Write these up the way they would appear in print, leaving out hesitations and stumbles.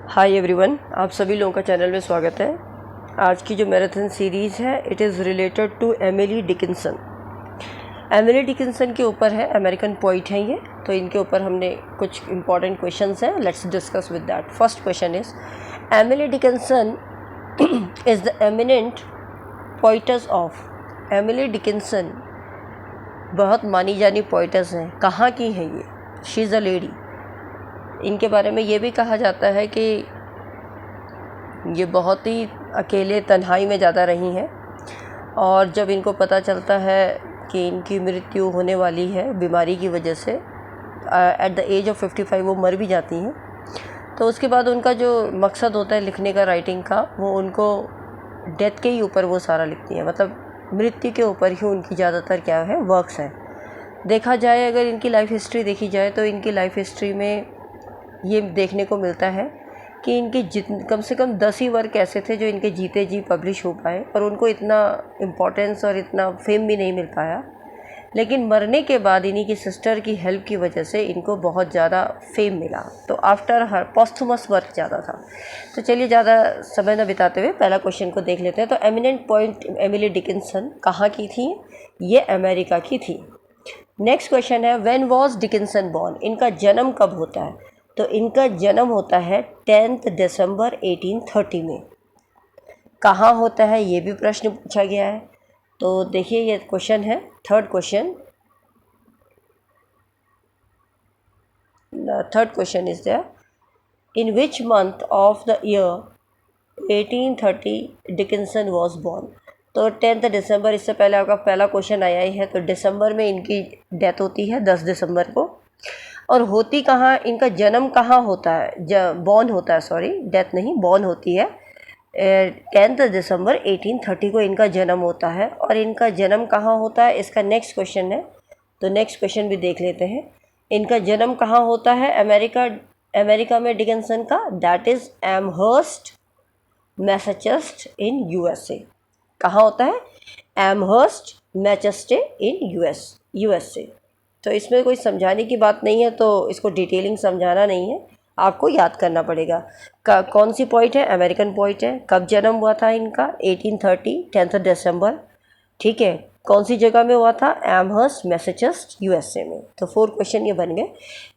Hi everyone, आप सभी लोगों का चैनल में स्वागत है। आज की जो मैराथन सीरीज़ है it is related to Emily Dickinson. Emily Dickinson के ऊपर है, अमेरिकन पोइट हैं ये, तो इनके ऊपर हमने कुछ इंपॉर्टेंट क्वेश्चंस हैं। Let's discuss with that. First question is Emily Dickinson is the eminent poet's of. Emily Dickinson बहुत मानी जानी पोइटस हैं। कहाँ की हैं ये? She is a lady. इनके बारे में ये भी कहा जाता है कि ये बहुत ही अकेले तन्हाई में ज़्यादा रही हैं, और जब इनको पता चलता है कि इनकी मृत्यु होने वाली है बीमारी की वजह से, एट द एज ऑफ 55 वो मर भी जाती हैं, तो उसके बाद उनका जो मकसद होता है लिखने का, राइटिंग का, वो उनको डेथ के ही ऊपर वो सारा लिखती हैं। मतलब मृत्यु के ऊपर ही उनकी ज़्यादातर क्या है, वर्क्स हैं। देखा जाए, अगर इनकी लाइफ हिस्ट्री देखी जाए तो इनकी लाइफ हिस्ट्री में ये देखने को मिलता है कि इनके कम से कम 10 ही वर्क ऐसे थे जो इनके जीते जी पब्लिश हो पाए, और उनको इतना इम्पोर्टेंस और इतना फेम भी नहीं मिल पाया। लेकिन मरने के बाद इन्हीं की सिस्टर की हेल्प की वजह से इनको बहुत ज़्यादा फेम मिला। तो आफ्टर हर पॉस्थुमस वर्क ज़्यादा था। तो चलिए ज़्यादा समय न बिताते हुए पहला क्वेश्चन को देख लेते हैं। तो एमिनेंट पॉइंट एमिली डिकिंसन कहाँ की थी? ये अमेरिका की थी। नेक्स्ट क्वेश्चन है व्हेन वॉज डिकिंसन बॉर्न। इनका जन्म कब होता है? तो इनका जन्म होता है 10 दिसंबर 1830 में। कहाँ होता है ये भी प्रश्न पूछा गया है। तो देखिए ये क्वेश्चन है, third question is there, in which month of the year 1830 Dickinson was born. तो 10 दिसंबर, इससे पहले आपका पहला क्वेश्चन आया ही है, तो दिसंबर में इनकी डेथ होती है 10 दिसंबर को। और होती कहाँ, इनका जन्म कहाँ होता है, बॉर्न होता है, सॉरी डेथ नहीं, बॉर्न होती है 10 दिसंबर 1830 को इनका जन्म होता है। और इनका जन्म कहाँ होता है, इसका नेक्स्ट क्वेश्चन है, तो नेक्स्ट क्वेश्चन भी देख लेते हैं। इनका जन्म कहाँ होता है अमेरिका में डिकिंसन का? That is Amherst Massachusetts in USA. कहाँ होता है? Amherst Massachusetts in USA. तो इसमें कोई समझाने की बात नहीं है, तो इसको डिटेलिंग समझाना नहीं है, आपको याद करना पड़ेगा। कौन सी पोइट है? अमेरिकन पोइट है। कब जन्म हुआ था इनका? 1830 10 दिसंबर। ठीक है, कौन सी जगह में हुआ था? एमहर्स्ट मैसाचुसेट्स यूएसए में। तो 4 क्वेश्चन ये बन गए।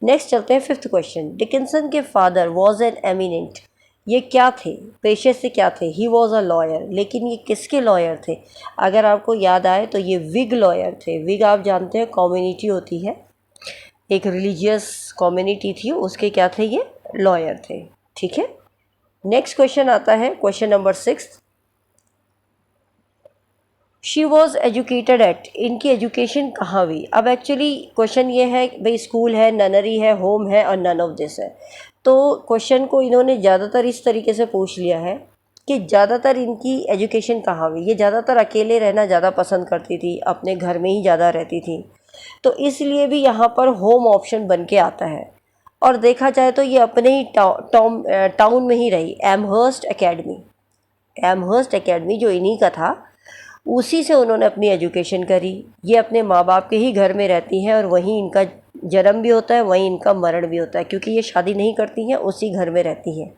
नेक्स्ट चलते हैं फिफ्थ क्वेश्चन। डिकिंसन के फादर वॉज एन एमिनेंट। ये क्या थे, पेशे से क्या थे? He was a lawyer. लेकिन ये किसके लॉयर थे? अगर आपको याद आए तो ये विग लॉयर थे। विग आप जानते हैं कम्युनिटी होती है, एक रिलीजियस कम्युनिटी थी, उसके क्या थे, ये लॉयर थे। ठीक है, नेक्स्ट क्वेश्चन आता है, question number 6। She was educated eight. इनकी एजुकेशन कहाँ हुई? अब एक्चुअली क्वेश्चन ये है भाई, स्कूल है, ननरी है, होम है, और नन ऑफ दिस है। तो क्वेश्चन को इन्होंने ज़्यादातर इस तरीके से पूछ लिया है कि ज़्यादातर इनकी एजुकेशन कहाँ हुई। ये ज़्यादातर अकेले रहना ज़्यादा पसंद करती थी, अपने घर में ही ज़्यादा रहती थी, तो इसलिए भी यहाँ पर होम ऑप्शन बन के आता है। और देखा जाए तो ये अपने ही टाउन में ही रही। एमहर्स्ट एकेडमी जो इन्हीं का था, उसी से उन्होंने अपनी एजुकेशन करी। ये अपने माँ बाप के ही घर में रहती हैं, और वहीं इनका जन्म भी होता है, वहीं इनका मरण भी होता है, क्योंकि ये शादी नहीं करती हैं, उसी घर में रहती हैं।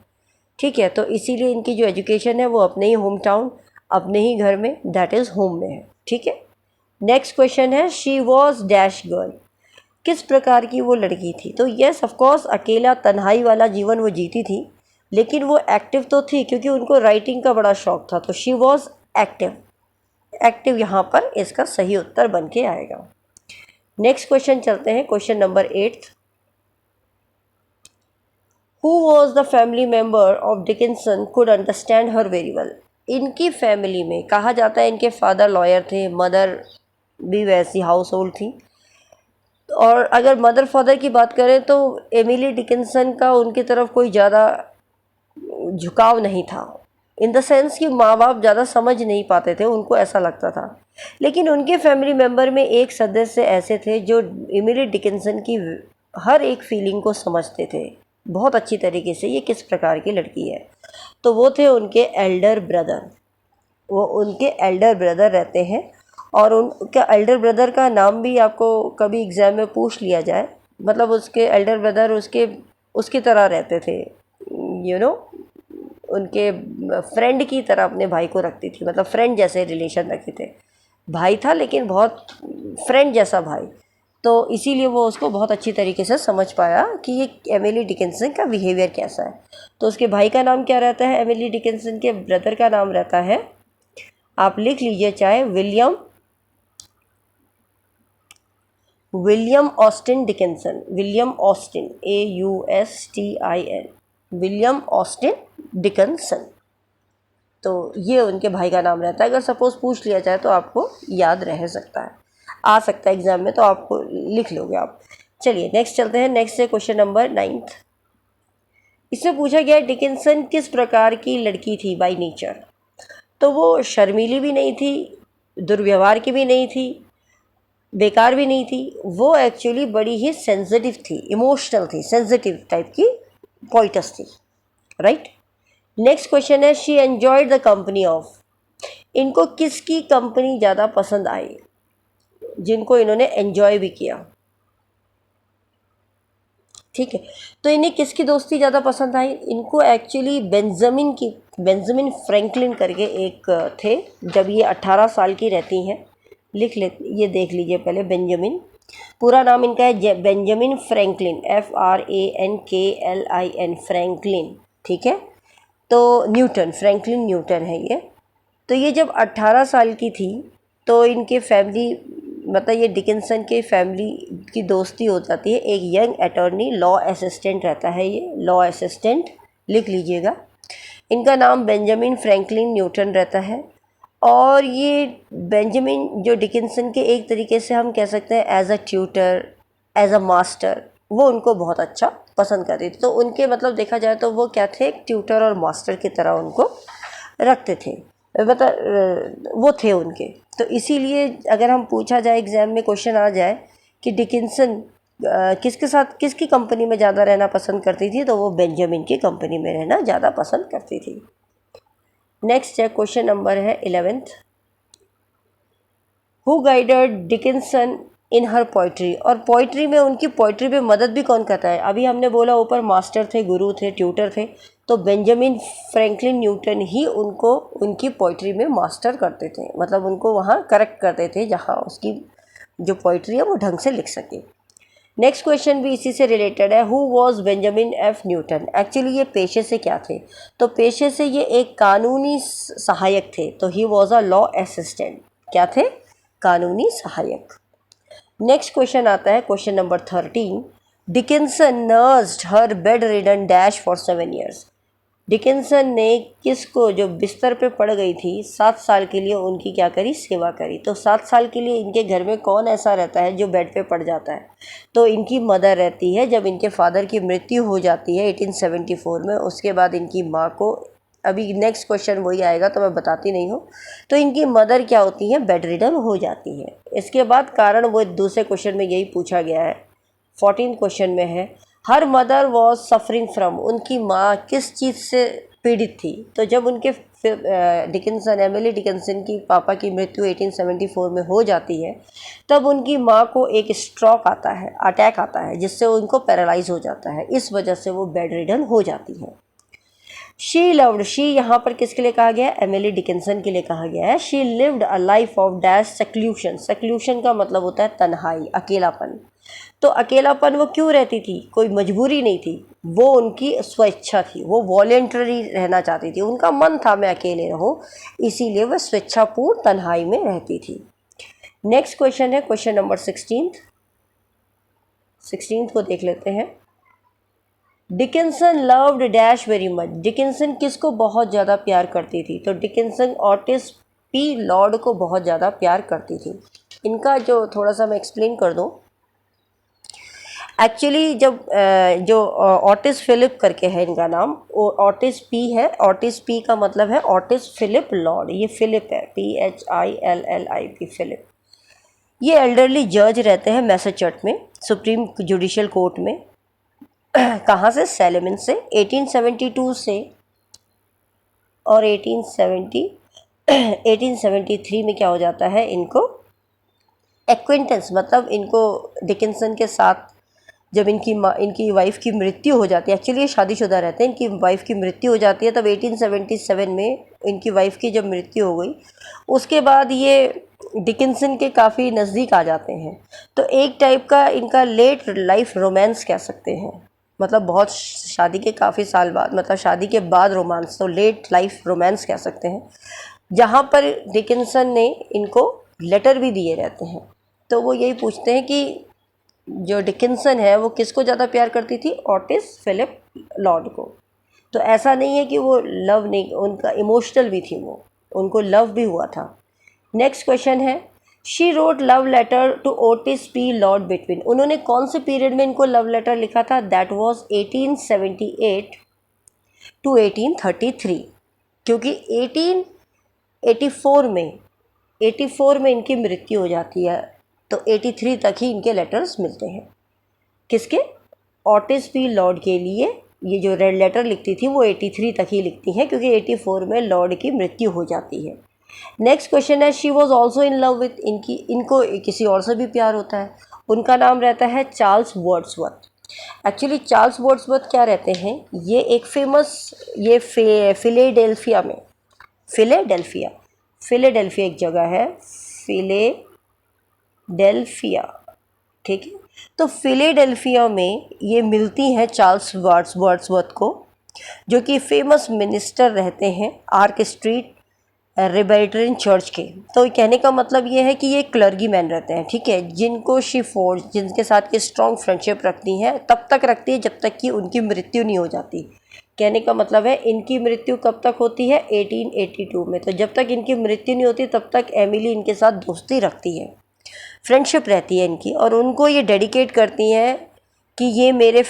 ठीक है, तो इसीलिए इनकी जो एजुकेशन है वो अपने ही होम टाउन, अपने ही घर में, दैट इज़ होम में है। ठीक है, नेक्स्ट क्वेश्चन है शी वॉज डैश गर्ल। किस प्रकार की वो लड़की थी? तो यस ऑफकोर्स, अकेला तन्हाई वाला जीवन वो जीती थी, लेकिन वो एक्टिव तो थी, क्योंकि उनको राइटिंग का बड़ा शौक था। तो शी वॉज एक्टिव यहाँ पर इसका सही उत्तर बन के आएगा। नेक्स्ट क्वेश्चन चलते हैं, question number 8। Who was the family member of Dickinson could understand her very well. इनकी फैमिली में कहा जाता है इनके फादर लॉयर थे, मदर भी वैसी हाउस होल्ड थी। और अगर मदर फादर की बात करें तो एमिली डिकिंसन का उनकी तरफ कोई ज़्यादा झुकाव नहीं था, इन द सेंस कि माँ बाप ज़्यादा समझ नहीं पाते थे, उनको ऐसा लगता था। लेकिन उनके फैमिली मेम्बर में एक सदस्य ऐसे थे जो एमिली डिकिंसन की हर एक फीलिंग को समझते थे बहुत अच्छी तरीके से, ये किस प्रकार की लड़की है। तो वो थे उनके एल्डर ब्रदर। वो उनके एल्डर ब्रदर रहते हैं, और उनका एल्डर ब्रदर का नाम भी आपको कभी एग्ज़ाम में पूछ लिया जाए, मतलब उसके एल्डर ब्रदर उसके तरह रहते थे, उनके फ्रेंड की तरह अपने भाई को रखती थी, मतलब फ्रेंड जैसे रिलेशन रखते थे। भाई था लेकिन बहुत फ्रेंड जैसा भाई, तो इसीलिए वो उसको बहुत अच्छी तरीके से समझ पाया कि ये एमिली डिकिंसन का बिहेवियर कैसा है। तो उसके भाई का नाम क्या रहता है, एमिली डिकिंसन के ब्रदर का नाम रहता है, आप लिख लीजिए चाहे William Austin Dickinson, William Austin, AUSTIN, William Austin Dickinson. तो ये उनके भाई का नाम रहता है। अगर सपोज़ पूछ लिया जाए तो आपको याद रह सकता है, आ सकता है एग्ज़ाम में, तो आपको लिख लोगे आप। चलिए नेक्स्ट चलते हैं। नेक्स्ट है क्वेश्चन नंबर 9। इसमें पूछा गया डिकिंसन किस प्रकार की लड़की थी बाय नेचर। तो वो शर्मीली भी नहीं थी, दुर्व्यवहार की भी नहीं थी, बेकार भी नहीं थी। वो एक्चुअली बड़ी ही सेंसिटिव थी, इमोशनल थी, सेंसिटिव टाइप की पोइटस थी, राइट। नेक्स्ट क्वेश्चन है she enjoyed the company of. इनको किसकी कंपनी ज़्यादा पसंद आई, जिनको इन्होंने एन्जॉय भी किया, ठीक है। तो इन्हें किसकी दोस्ती ज़्यादा पसंद आई, इनको एक्चुअली बेंजामिन फ्रैंकलिन करके एक थे। जब ये 18 साल की रहती हैं, लिख ले, ये देख लीजिए पहले, बेंजामिन, पूरा नाम इनका है बेंजामिन फ्रैंकलिन, FRANKLIN, फ्रैंकलिन, ठीक है। तो न्यूटन, फ्रैंकलिन न्यूटन है ये। तो ये जब 18 साल की थी तो इनके फैमिली, मतलब ये डिकिंसन के फैमिली की दोस्ती हो जाती है। एक यंग अटॉर्नी लॉ असिस्टेंट रहता है, ये लॉ असिस्टेंट, लिख लीजिएगा। इनका नाम बेंजामिन फ्रैंकलिन न्यूटन रहता है। और ये बेंजामिन जो डिकिंसन के एक तरीके से हम कह सकते हैं as a tutor, as a master, वो उनको बहुत अच्छा पसंद करती थी। तो उनके मतलब देखा जाए तो वो क्या थे, एक ट्यूटर और मास्टर की तरह उनको रखते थे, मतलब वो थे उनके। तो इसीलिए अगर हम पूछा जाए एग्ज़ाम में क्वेश्चन आ जाए कि डिकिंसन किसके साथ, किसकी कंपनी में ज़्यादा रहना पसंद करती थी, तो वो बेंजामिन की कंपनी में रहना ज़्यादा पसंद करती थी। नेक्स्ट है क्वेश्चन नंबर है 11th। Who guided Dickinson in her poetry. और पोइट्री में, उनकी पोइट्री में मदद भी कौन करता है, अभी हमने बोला ऊपर मास्टर थे, गुरु थे, ट्यूटर थे, तो बेंजामिन फ्रैंकलिन न्यूटन ही उनको उनकी पोइट्री में मास्टर करते थे, मतलब उनको वहाँ करेक्ट करते थे जहाँ उसकी जो पोइट्री है वो ढंग से लिख सके। नेक्स्ट क्वेश्चन भी इसी से रिलेटेड है। Who was Benjamin F Newton. Actually ये पेशे से क्या थे, तो पेशे से ये एक कानूनी सहायक थे, तो he was a law assistant. क्या थे, कानूनी सहायक। नेक्स्ट क्वेश्चन आता है question number 13। Dickinson nursed her bed ridden dash for 7 years। Dickinson ने किसको, जो बिस्तर पे पड़ गई थी 7 साल के लिए, उनकी क्या करी, सेवा करी। तो 7 साल के लिए इनके घर में कौन ऐसा रहता है जो बेड पे पड़ जाता है, तो इनकी मदर रहती है। जब इनके फादर की मृत्यु हो जाती है 1874 में, उसके बाद इनकी माँ को, अभी नेक्स्ट क्वेश्चन वही आएगा तो मैं बताती नहीं हूँ, तो इनकी मदर क्या होती है, बेड रिडन हो जाती है। इसके बाद कारण वो दूसरे क्वेश्चन में यही पूछा गया है, 14 क्वेश्चन में है। Her mother was suffering from. उनकी माँ किस चीज़ से पीड़ित थी, तो जब उनके डिकिंसन, एमिली डिकिंसन की पापा की मृत्यु 1874 में हो जाती है, तब उनकी माँ को एक स्ट्रोक आता है, अटैक आता है, जिससे उनको पैरालाइज हो जाता है। इस वजह से वो बेड रिडन हो जाती है। शी लव्ड, शी यहाँ पर किसके लिए कहा गया है, एमिली डिकिंसन के लिए कहा गया है। She lived a life of dash seclusion. Seclusion का मतलब होता है तन्हाई, अकेलापन। तो अकेलापन वो क्यों रहती थी, कोई मजबूरी नहीं थी, वो उनकी स्वेच्छा थी, वो वॉलेंटरी रहना चाहती थी, उनका मन था मैं अकेले रहूं, इसीलिए वह स्वेच्छापूर्ण तन्हाई में रहती थी। नेक्स्ट क्वेश्चन है क्वेश्चन नंबर 16 को देख लेते हैं। Dickinson loved dash very much. Dickinson किसको बहुत ज़्यादा प्यार करती थी, तो डिकिंसन ऑटिस पी लॉर्ड को बहुत ज़्यादा प्यार करती थी। इनका जो थोड़ा सा मैं एक्सप्लेन कर दूं, एक्चुअली जब जो ऑटिस फिलिप करके है इनका नाम, वो ऑटिस पी है। ऑटिस पी का मतलब है ऑटिस फिलिप लॉर्ड, ये फिलिप है, PHILLIP, फिलिप। ये एल्डरली जज रहते हैं मैसाचुसेट्स में, सुप्रीम जुडिशियल कोर्ट में। कहाँ से, सैलेमन से। 1872 से और 1873 में क्या हो जाता है, इनको एक्विंटेंस, मतलब इनको डिकिंसन के साथ जब इनकी वाइफ की मृत्यु हो जाती है, एक्चुअली ये शादीशुदा रहते हैं, इनकी वाइफ की मृत्यु हो जाती है, तब 1877 में इनकी वाइफ की जब मृत्यु हो गई उसके बाद ये डिकिंसन के काफ़ी नज़दीक आ जाते हैं। तो एक टाइप का इनका लेट लाइफ रोमांस कह सकते हैं, मतलब बहुत शादी के काफ़ी साल बाद, मतलब शादी के बाद रोमांस, तो लेट लाइफ रोमांस कह सकते हैं, जहाँ पर डिकिंसन ने इनको लेटर भी दिए रहते हैं। तो वो यही पूछते हैं कि जो डिकिंसन है वो किसको ज़्यादा प्यार करती थी, ऑटिस फिलिप लॉर्ड को। तो ऐसा नहीं है कि वो लव नहीं, उनका इमोशनल भी थी, वो उनको लव भी हुआ था। नेक्स्ट क्वेश्चन है, she wrote love letter to Otis P Lord between, उन्होंने कौन से पीरियड में इनको लव लेटर लिखा था, दैट वाज 1878 टू 1833, क्योंकि 1884 में इनकी मृत्यु हो जाती है, तो 83 तक ही इनके लेटर्स मिलते हैं। किसके, ऑटिस पी लॉर्ड के लिए ये जो रेड लेटर लिखती थी वो 83 तक ही लिखती हैं, क्योंकि 84 में लॉर्ड की मृत्यु हो जाती है। नेक्स्ट क्वेश्चन है, she was also in love with, इनको किसी और से भी प्यार होता है, उनका नाम रहता है Charles Wordsworth. Actually Charles Wordsworth क्या रहते हैं, ये एक फेमस, ये फिलेडेल्फिया एक जगह है, फिलेडेल्फिया, ठीक है। तो फिलेडेल्फिया में ये मिलती हैं चार्ल्स वर्ड्सवर्थ को, जो कि फेमस मिनिस्टर रहते हैं आर्क स्ट्रीट रिबेल्ट्रिन चर्च के। तो कहने का मतलब ये है कि ये क्लर्गी मैन रहते हैं, ठीक है, जिनको शी फोर्ज, जिनके साथ ये स्ट्रॉन्ग फ्रेंडशिप रखती हैं, तब तक रखती है जब तक कि उनकी मृत्यु नहीं हो जाती। कहने का मतलब है इनकी मृत्यु कब तक होती है, 1882 में। तो जब तक इनकी मृत्यु नहीं होती तब तक एमिली इनके साथ दोस्ती रखती है, फ्रेंडशिप रहती है इनकी, और उनको ये डेडिकेट करती हैं कि ये मेरे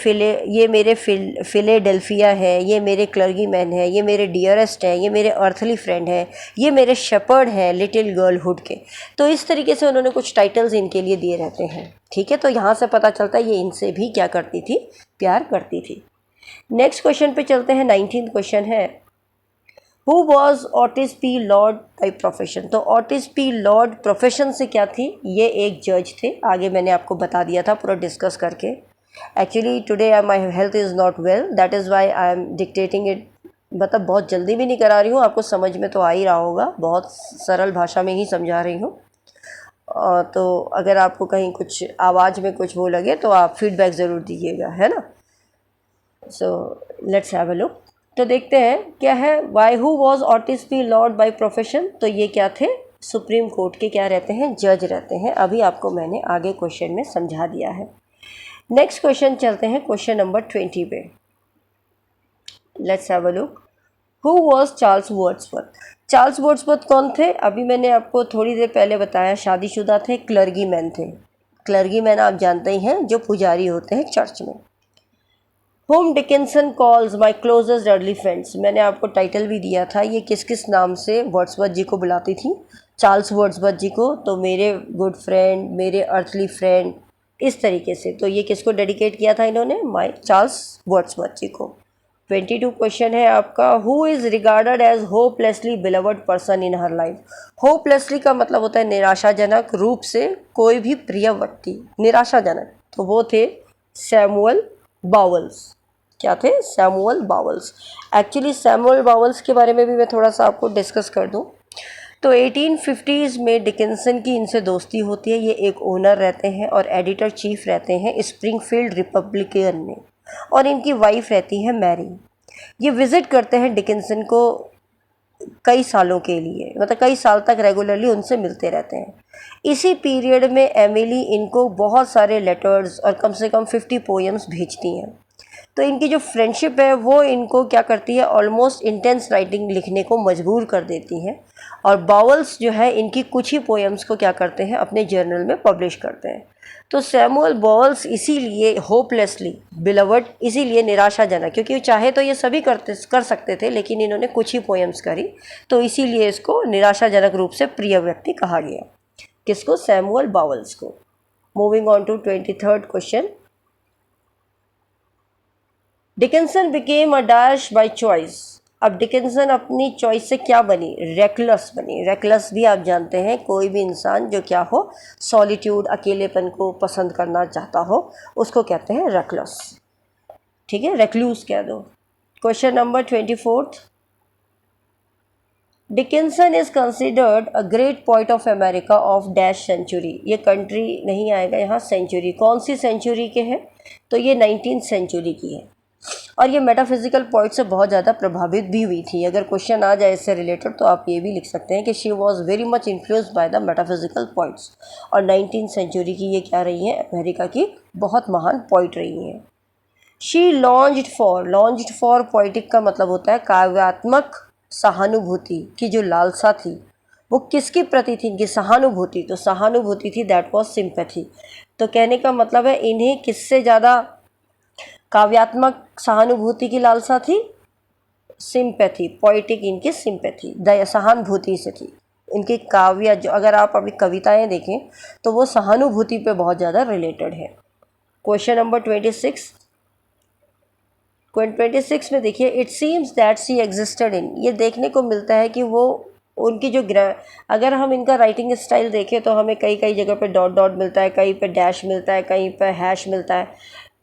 फिलेडेल्फिया है, ये मेरे क्लर्गी मैन है, ये मेरे डियरेस्ट है, ये मेरे अर्थली फ्रेंड है, ये मेरे शेपर्ड हैं लिटिल गर्लहुड के। तो इस तरीके से उन्होंने कुछ टाइटल्स इनके लिए दिए रहते हैं, ठीक है। तो यहाँ से पता चलता है ये इनसे भी क्या करती थी, प्यार करती थी। नेक्स्ट क्वेश्चन पे चलते हैं, 19th क्वेश्चन है, who was Otis P Lord by profession. तो ऑटिस पी लॉर्ड प्रोफेशन से क्या थी, ये एक जज थे, आगे मैंने आपको बता दिया था पूरा डिस्कस करके। Actually today my health is not well, that is why I am dictating it, मतलब बहुत जल्दी भी नहीं करा रही हूँ, आपको समझ में तो आ ही रहा होगा, बहुत सरल भाषा में ही समझा रही हूँ। तो अगर आपको कहीं कुछ आवाज़ में कुछ वो लगे तो आप फीडबैक ज़रूर दीजिएगा, है ना। So let's have a look. तो देखते हैं क्या है, why who was Otis P Lord by profession. तो ये क्या थे, सुप्रीम कोर्ट के क्या रहते हैं, जज रहते हैं। अभी आपको मैंने आगे क्वेश्चन में समझा दिया है। नेक्स्ट क्वेश्चन चलते हैं क्वेश्चन नंबर 20 पे। Let's have a look, who was Charles Wordsworth. Charles Wordsworth कौन थे, अभी मैंने आपको थोड़ी देर पहले बताया, शादीशुदा थे, क्लर्गी मैन थे। क्लर्गी मैन आप जानते ही हैं, जो पुजारी होते हैं चर्च में। Home Dickinson calls my closest early friends, मैंने आपको टाइटल भी दिया था, ये किस किस नाम से वर्ड्सवर्थ जी को बुलाती थी, चार्ल्स वर्ड्सवर्थ जी को। तो मेरे गुड फ्रेंड, मेरे अर्थली फ्रेंड, इस तरीके से। तो ये किसको डेडिकेट किया था इन्होंने, माई चार्ल्स वर्ड्सवर्थ जी को। 22 क्वेश्चन है आपका, who is regarded as hopelessly beloved person in her life. Hopelessly का मतलब होता है निराशाजनक रूप से कोई भी प्रिय व्यक्ति, निराशाजनक। तो वो थे सैमुअल बाउल्स। क्या थे, Samuel bowls. Actually Samuel bowls के बारे में भी मैं थोड़ा सा आपको डिस्कस कर दूं। तो 1850s में डिकिंसन की इनसे दोस्ती होती है। ये एक ओनर रहते हैं और एडिटर चीफ रहते हैं स्प्रिंगफील्ड रिपब्लिकन में, और इनकी वाइफ रहती है मैरी। ये विज़िट करते हैं डिकिंसन को कई सालों के लिए, मतलब कई साल तक रेगुलरली उनसे मिलते रहते हैं। इसी पीरियड में एमिली इनको बहुत सारे लेटर्स और कम से कम 50 पोएम्स भेजती हैं। तो इनकी जो फ्रेंडशिप है वो इनको क्या करती है, ऑलमोस्ट इंटेंस राइटिंग लिखने को मजबूर कर देती हैं। और बाउल्स जो है इनकी कुछ ही पोएम्स को क्या करते हैं, अपने जर्नल में पब्लिश करते हैं। तो सैमुअल बाउल्स इसीलिए होपलेसली बिलवड, इसीलिए निराशाजनक, क्योंकि चाहे तो ये सभी कर सकते थे, लेकिन इन्होंने कुछ ही पोएम्स करी, तो इसीलिए इसको निराशाजनक रूप से प्रिय व्यक्ति कहा गया। किसको, सैमुअल बाउल्स को। Moving on to 23rd question, Dickinson became a dash by choice. अब डिकिंसन अपनी चॉइस से क्या बनी, रेकलेस बनी। रेकलेस भी आप जानते हैं कोई भी इंसान जो क्या हो, सॉलिट्यूड, अकेलेपन को पसंद करना चाहता हो, उसको कहते हैं रेकलेस। ठीक है, रेक्लूस कह दो। Question number 24, Dickinson is considered a great poet of America of dash century. ये कंट्री नहीं आएगा यहाँ, सेंचुरी। कौन सी सेंचुरी के हैं, तो ये 19th सेंचुरी की है। और ये मेटाफिजिकल पॉइंट से बहुत ज़्यादा प्रभावित भी हुई थी। अगर क्वेश्चन आ जाए इससे रिलेटेड तो आप ये भी लिख सकते हैं कि she was very much influenced by the metaphysical points. और 19th सेंचुरी की ये क्या रही है, अमेरिका की बहुत महान पॉइंट रही हैं। शी लॉन्ज्ड फॉर पोइटिक का मतलब होता है काव्यात्मक सहानुभूति की जो लालसा थी वो किसकी प्रति थी, इनकी सहानुभूति। तो सहानुभूति थी, दैट वॉज सिंपैथी। तो कहने का मतलब है इन्हें किससे ज़्यादा काव्यात्मक सहानुभूति की लालसा थी, सिंपैथी। पोइटिक इनकी सिंपैथी, सहानुभूति से थी। इनकी काव्य जो अगर आप अभी कविताएं देखें तो वो सहानुभूति पे बहुत ज़्यादा रिलेटेड है। क्वेश्चन नंबर 26 में देखिए, it seems that she existed in. ये देखने को मिलता है कि वो उनकी जो अगर हम इनका राइटिंग स्टाइल देखें तो हमें कई कई जगह पे डॉट डॉट मिलता है, कहीं पे डैश मिलता है, कहीं पे हैश मिलता है,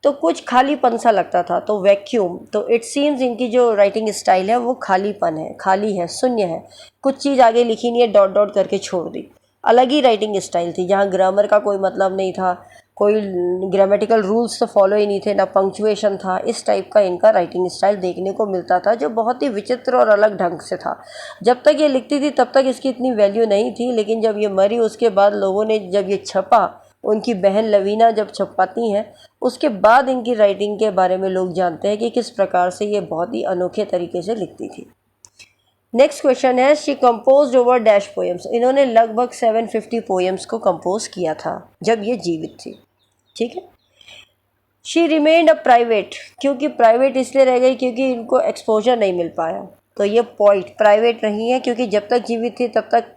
तो कुछ खालीपन सा लगता था, तो वैक्यूम। तो इट सीम्स इनकी जो राइटिंग स्टाइल है वो खालीपन है, खाली है, शून्य है, कुछ चीज़ आगे लिखी नहीं है, डॉट डॉट करके छोड़ दी। अलग ही राइटिंग स्टाइल थी जहाँ ग्रामर का कोई मतलब नहीं था, कोई ग्रामेटिकल रूल्स तो फॉलो ही नहीं थे, ना पंक्चुएशन था। इस टाइप का इनका राइटिंग स्टाइल देखने को मिलता था जो बहुत ही विचित्र और अलग ढंग से था। जब तक ये लिखती थी तब तक इसकी इतनी वैल्यू नहीं थी, लेकिन जब ये मरी उसके बाद लोगों ने, जब ये छपा, उनकी बहन लवीना जब छपाती हैं उसके बाद इनकी राइटिंग के बारे में लोग जानते हैं कि किस प्रकार से ये बहुत ही अनोखे तरीके से लिखती थी। नेक्स्ट क्वेश्चन है, she composed over dash poems. इन्होंने लगभग 750 पोएम्स को कंपोज किया था जब ये जीवित थी। ठीक है। शी रिमेन्ड अ प्राइवेट, क्योंकि प्राइवेट इसलिए रह गई क्योंकि इनको एक्सपोजर नहीं मिल पाया। तो ये पोइट प्राइवेट रही है क्योंकि जब तक जीवित थी तब तक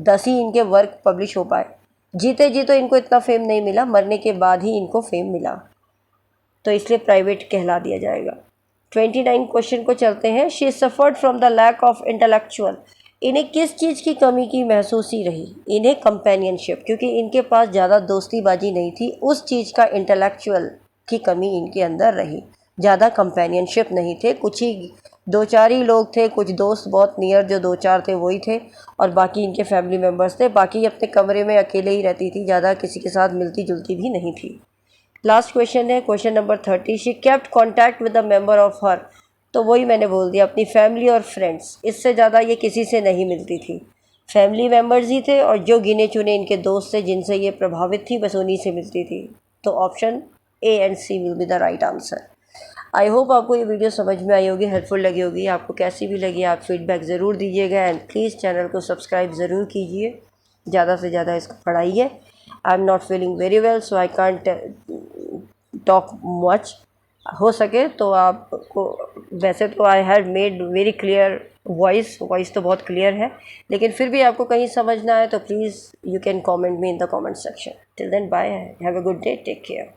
10 ही इनके वर्क पब्लिश हो पाए। जीते जी तो इनको इतना फेम नहीं मिला, मरने के बाद ही इनको फेम मिला, तो इसलिए प्राइवेट कहला दिया जाएगा। 29 क्वेश्चन को चलते हैं। She suffered from the lack of intellectual. इन्हें किस चीज़ की कमी की महसूसी रही, इन्हें कंपेनियनशिप, क्योंकि इनके पास ज़्यादा दोस्तीबाजी नहीं थी, उस चीज़ का इंटेलेक्चुअल की कमी इनके अंदर रही। ज़्यादा कंपेनियनशिप नहीं थे, कुछ ही 2-4 ही लोग थे, कुछ दोस्त बहुत नियर जो 2-4 थे वही थे, और बाकी इनके फैमिली मेम्बर्स थे। बाकी अपने कमरे में अकेले ही रहती थी, ज़्यादा किसी के साथ मिलती जुलती भी नहीं थी। लास्ट क्वेश्चन है question number 30। She kept contact with the member of her. तो वही मैंने बोल दिया, अपनी फैमिली और फ्रेंड्स, इससे ज़्यादा ये किसी से नहीं मिलती थी। फैमिली मेम्बर्स ही थे और जो गिने चुने इनके दोस्त थे जिनसे ये प्रभावित थी, बस उन्हीं से मिलती थी। तो option A and C will be the right answer. I hope आपको ये वीडियो समझ में आई होगी, हेल्पफुल लगी होगी। आपको कैसी भी लगी आप फीडबैक ज़रूर दीजिएगा, एंड प्लीज़ चैनल को सब्सक्राइब ज़रूर कीजिए, ज़्यादा से ज़्यादा इसको पढ़ाइए। I am not feeling very well so I can't talk much. हो सके तो आपको, वैसे तो I have made very clear voice तो बहुत क्लियर है, लेकिन फिर भी आपको कहीं समझ ना आए तो please you can comment me in the comment section. Till then bye, have a good day, take care.